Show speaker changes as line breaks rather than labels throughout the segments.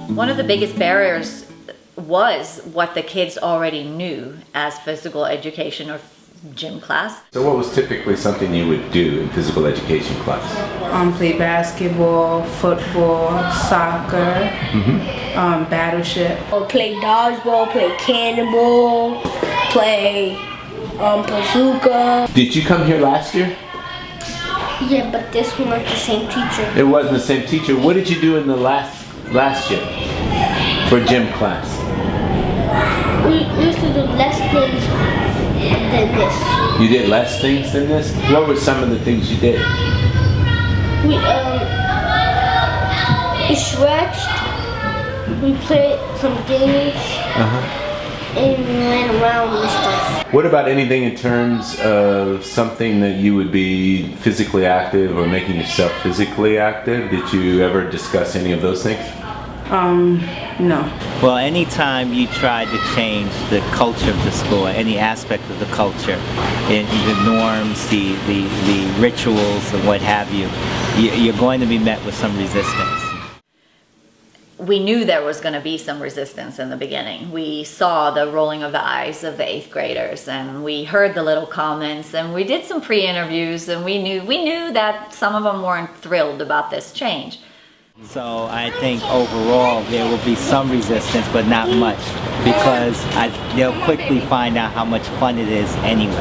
One of the biggest barriers was what the kids already knew as physical education or gym class.
So what was typically something you would do in physical education class?
Play basketball, football, soccer, battleship.
Or play dodgeball, play cannonball, play bazooka.
Did you come here last year?
Yeah, but this one was the same teacher.
It wasn't the same teacher. What did you do in the last year for gym class?
We used to do less things than this.
You did less things than this? What were some of the things you did?
We stretched, we played some games, and we ran around and stuff.
What about anything in terms of something that you would be physically active or making yourself physically active? Did you ever discuss any of those things?
No.
Well, anytime you try to change the culture of the school, any aspect of the culture, the norms, the rituals, and what have you, you're going to be met with some resistance.
We knew there was going to be some resistance in the beginning. We saw the rolling of the eyes of the 8th graders, and we heard the little comments, and we did some pre-interviews, and we knew that some of them weren't thrilled about this change.
So I think overall there will be some resistance, but not much, because they'll quickly find out how much fun it is anyway,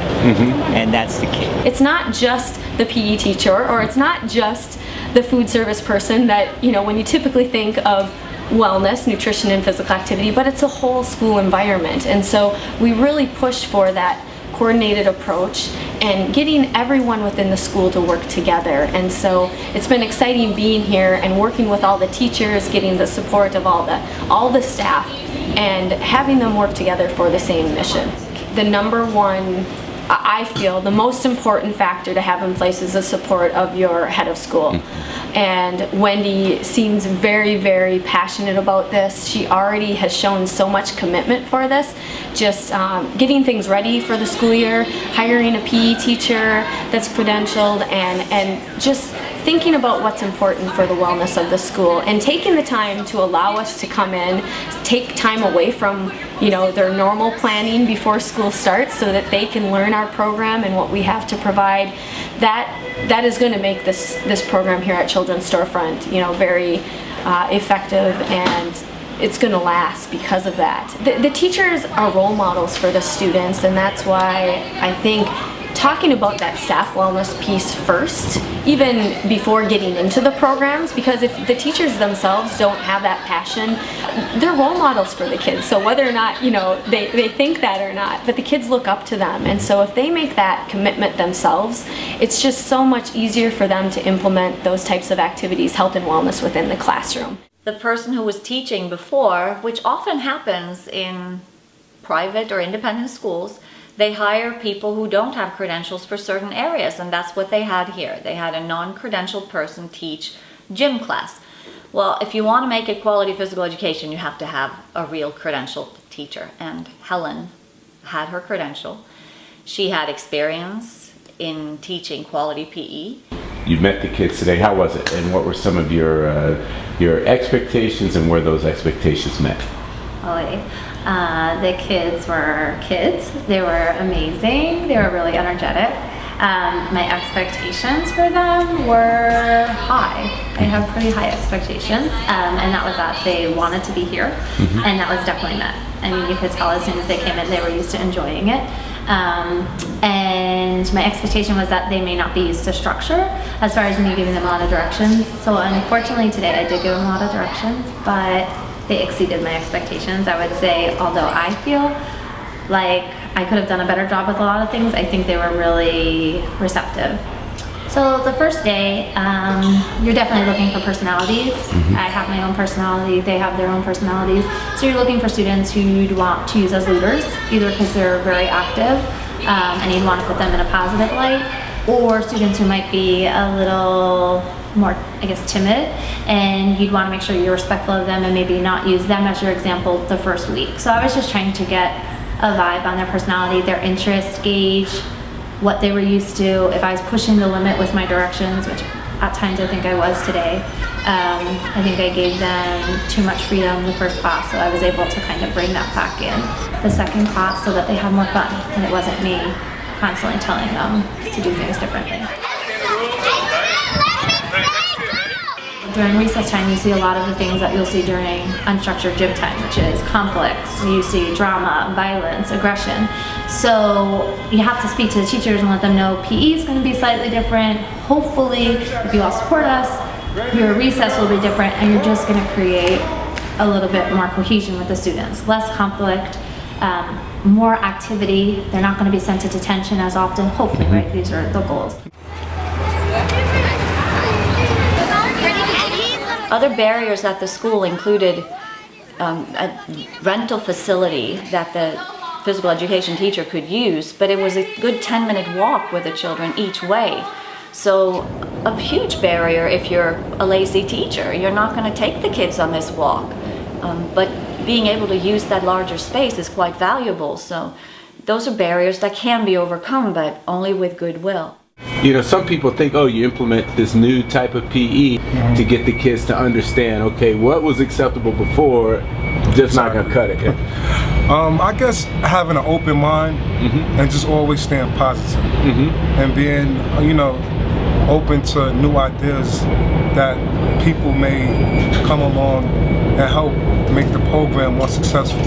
and that's the key.
It's not just the PE teacher, or it's not just the food service person that, when you typically think of wellness, nutrition, and physical activity, but it's a whole school environment. And so we really push for that coordinated approach and getting everyone within the school to work together. And so it's been exciting being here and working with all the teachers, getting the support of all the staff, and having them work together for the same mission. The number one, I feel, the most important factor to have in place is the support of your head of school. And Wendy seems very, very passionate about this. She already has shown so much commitment for this. Just getting things ready for the school year, hiring a PE teacher that's credentialed, and just thinking about what's important for the wellness of the school, and taking the time to allow us to come in, take time away from their normal planning before school starts, so that they can learn our program and what we have to provide. That is going to make this program here at Children's Storefront very effective, and it's going to last because of that. The teachers are role models for the students, and that's why I think talking about that staff wellness piece first, even before getting into the programs, because if the teachers themselves don't have that passion, they're role models for the kids. So whether or not they think that or not, but the kids look up to them. And so if they make that commitment themselves, it's just so much easier for them to implement those types of activities, health and wellness, within the classroom.
The person who was teaching before, which often happens in private or independent schools, they hire people who don't have credentials for certain areas, and that's what they had here. They had a non-credentialed person teach gym class. Well, if you want to make it quality physical education, you have to have a real credentialed teacher, and Helen had her credential. She had experience in teaching quality PE.
You met the kids today. How was it? And what were some of your expectations, and were those expectations met?
The kids were kids. They were amazing. They were really energetic. My expectations for them were high. I have pretty high expectations, and that was that they wanted to be here, and that was definitely met. I mean, you could tell as soon as they came in, they were used to enjoying it. And my expectation was that they may not be used to structure as far as me giving them a lot of directions. So unfortunately today I did give them a lot of directions, but they exceeded my expectations. I would say, although I feel like I could have done a better job with a lot of things, I think they were really receptive. So the first day, you're definitely looking for personalities. I have my own personality, they have their own personalities. So you're looking for students who you'd want to use as leaders, either because they're very active and you'd want to put them in a positive light, or students who might be a little more, timid, and you'd want to make sure you're respectful of them and maybe not use them as your example the first week. So I was just trying to get a vibe on their personality, their interest, gauge what they were used to, if I was pushing the limit with my directions, which at times I think I was today, I think I gave them too much freedom the first class, so I was able to kind of bring that back in the second class so that they had more fun, and it wasn't me constantly telling them to do things differently. During recess time, you see a lot of the things that you'll see during unstructured gym time, which is conflicts. You see drama, violence, aggression. So you have to speak to the teachers and let them know PE is going to be slightly different. Hopefully, if you all support us, your recess will be different, and you're just going to create a little bit more cohesion with the students. Less conflict, more activity. They're not going to be sent to detention as often, hopefully, right? These are the goals.
Other barriers at the school included a rental facility that the physical education teacher could use, but it was a good 10-minute walk with the children each way. So a huge barrier if you're a lazy teacher. You're not going to take the kids on this walk. But being able to use that larger space is quite valuable. So those are barriers that can be overcome, but only with goodwill.
You know, some people think, oh, you implement this new type of PE to get the kids to understand, okay, what was acceptable before, just not gonna cut it.
I guess having an open mind and just always staying positive and being, you know, open to new ideas that people may come along and help make the program more successful.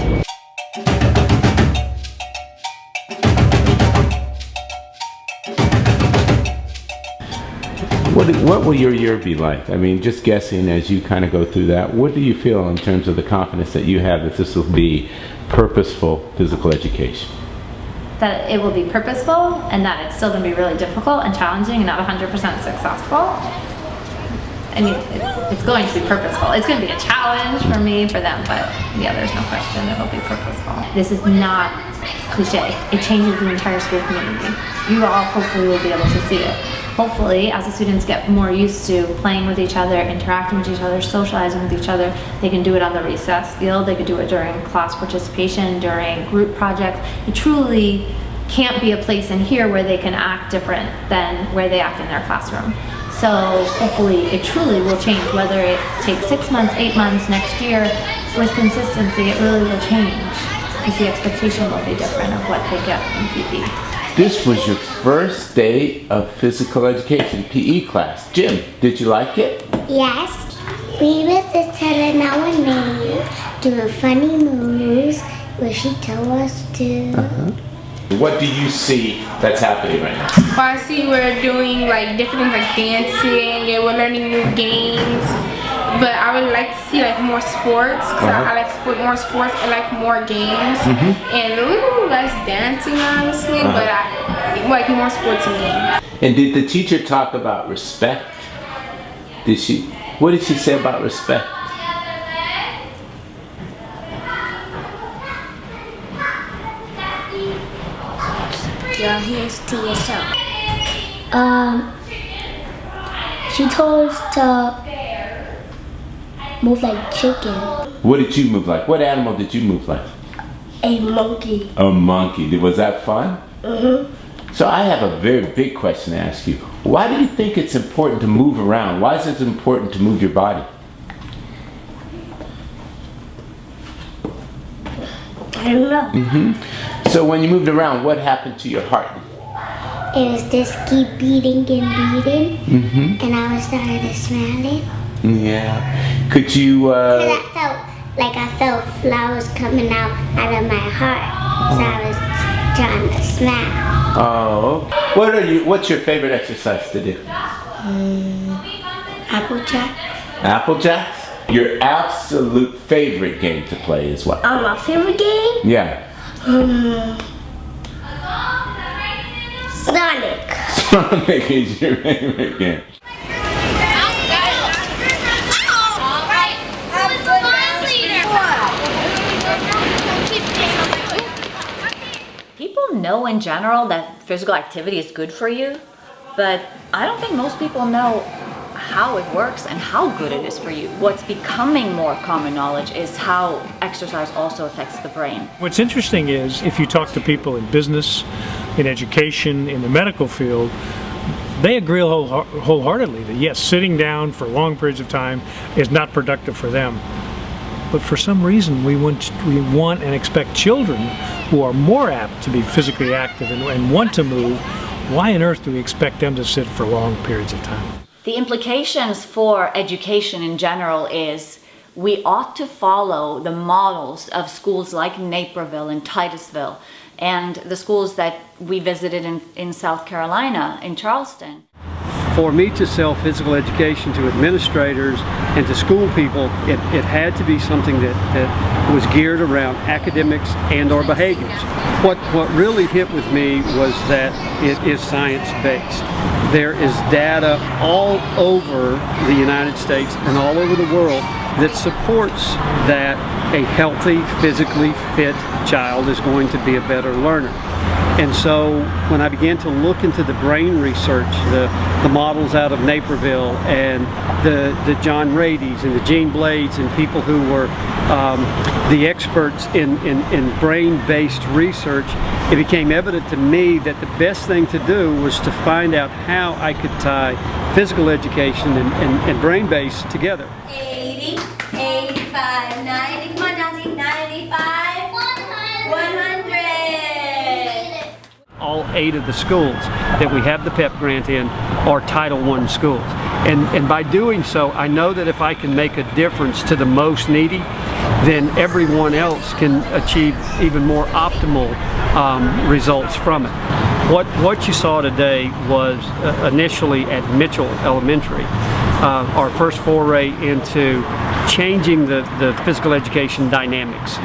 What will your year be like? I mean, just guessing as you kind of go through that, what do you feel in terms of the confidence that you have that this will be purposeful physical education?
That it will be purposeful and that it's still going to be really difficult and challenging and not 100% successful. I mean, it's going to be purposeful. It's going to be a challenge for me, for them, but yeah, there's no question it'll be purposeful. This is not cliche. It changes the entire school community. You all hopefully will be able to see it. Hopefully, as the students get more used to playing with each other, interacting with each other, socializing with each other, they can do it on the recess field, they could do it during class participation, during group projects. It truly can't be a place in here where they can act different than where they act in their classroom. So hopefully it truly will change, whether it takes 6 months, 8 months, next year. With consistency, it really will change because the expectation will be different of what they get in PE.
This was your first day of physical education, PE class. Jim, did you like it?
Yes. We were the telling our name, doing funny moves, where she told us to.
What do you see that's happening right now?
I see we're doing like different things like dancing and we're learning new games. But I would like to see like more sports because I like more sports. I like more games and a little less dancing honestly, but I like more sports and games.
And did the teacher talk about respect? Did she? What did she say about respect?
Your hands to yourself. She told us to move like chicken.
What did you move like? What animal did you move like?
A monkey.
A monkey. Was that fun? So I have a very big question to ask you. Why do you think it's important to move around? Why is it important to move your body?
I don't know.
So when you moved around, what happened to your heart?
It was just keep beating and beating, and I was started smiling.
Yeah. Could you?
Cause I felt flowers coming out of my heart, so I was trying to smile.
Oh. What's your favorite exercise to do?
Applejack.
Applejack? Your absolute favorite game to play is what?
My favorite game?
Yeah.
Sonic.
Sonic is your favorite game.
People know in general that physical activity is good for you, but I don't think most people know how it works and how good it is for you. What's becoming more common knowledge is how exercise also affects the brain.
What's interesting is if you talk to people in business, in education, in the medical field, They agree wholeheartedly that yes, sitting down for long periods of time is not productive for them. But for some reason, we want and expect children who are more apt to be physically active and want to move. Why on earth do we expect them to sit for long periods of time?
The implications for education in general is we ought to follow the models of schools like Naperville and Titusville and the schools that we visited in South Carolina, in Charleston.
For me to sell physical education to administrators and to school people, it had to be something that was geared around academics and or behaviors. What really hit with me was that it is science-based. There is data all over the United States and all over the world that supports that a healthy, physically fit child is going to be a better learner. And so when I began to look into the brain research, the models out of Naperville and the John Rady's and the Gene Blades and people who were the experts in brain-based research, it became evident to me that the best thing to do was to find out how I could tie physical education and brain-based together.
80, 85, 90, come on Dante, 95, 100.
All 8 of the schools that we have the PEP grant in are Title I schools. And by doing so, I know that if I can make a difference to the most needy, then everyone else can achieve even more optimal results from it. What you saw today was initially at Mitchell Elementary, our first foray into changing the physical education dynamics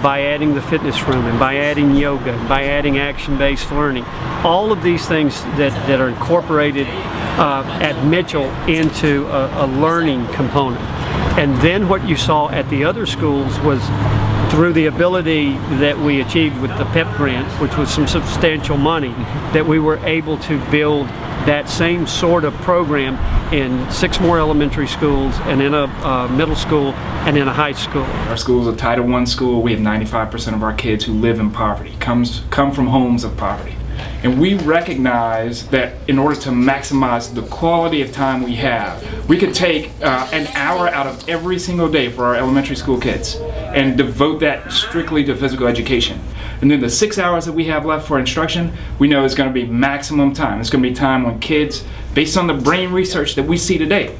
by adding the fitness room and by adding yoga and by adding action-based learning. All of these things that are incorporated at Mitchell into a learning component. And then what you saw at the other schools was through the ability that we achieved with the PEP grant, which was some substantial money, that we were able to build that same sort of program in 6 more elementary schools and in a middle school and in a high school.
Our school is a Title I school. We have 95% of our kids who live in poverty, come from homes of poverty. And we recognize that in order to maximize the quality of time we have, we could take an hour out of every single day for our elementary school kids and devote that strictly to physical education. And then the 6 hours that we have left for instruction, we know is going to be maximum time. It's going to be time when kids, based on the brain research that we see today,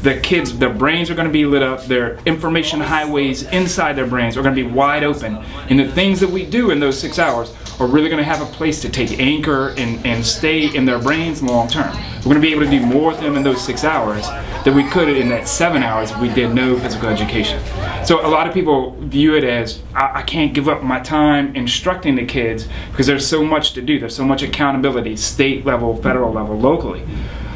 the kids, their brains are going to be lit up, their information highways inside their brains are going to be wide open. And the things that we do in those 6 hours are really going to have a place to take anchor and stay in their brains long term. We're going to be able to do more with them in those 6 hours than we could in that 7 hours if we did no physical education. So a lot of people view it as, I can't give up my time instructing the kids because there's so much to do. There's so much accountability, state level, federal level, locally.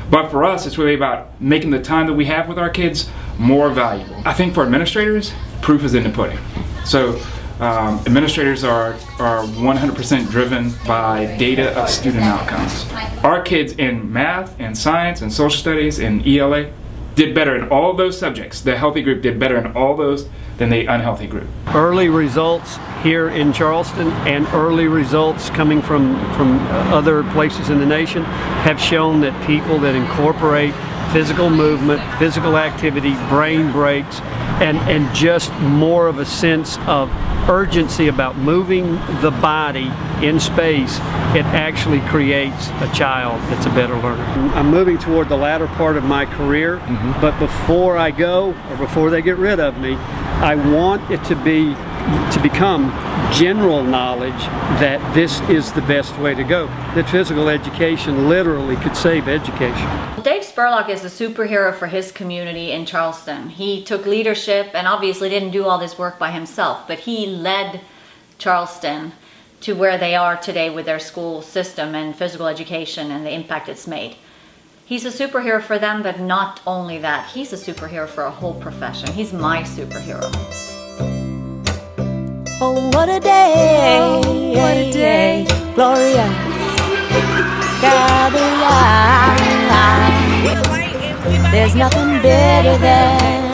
But for us, it's really about making the time that we have with our kids more valuable. I think for administrators, proof is in the pudding. So administrators are 100% driven by data of student outcomes. Our kids in math and science and social studies and ELA did better in all of those subjects. The healthy group did better in all those than the unhealthy group.
Early results here in Charleston and early results coming from other places in the nation have shown that people that incorporate physical movement, physical activity, brain breaks, and just more of a sense of urgency about moving the body in space, it actually creates a child that's a better learner. I'm moving toward the latter part of my career, but before I go, or before they get rid of me, I want it to become general knowledge that this is the best way to go, that physical education literally could save education.
Dave Spurlock is a superhero for his community in Charleston. He took leadership and obviously didn't do all this work by himself, but he led Charleston to where they are today with their school system and physical education and the impact it's made. He's a superhero for them, but not only that, he's a superhero for a whole profession. He's my superhero.
Oh, what a day, what a day, glorious, gather round. There's nothing better than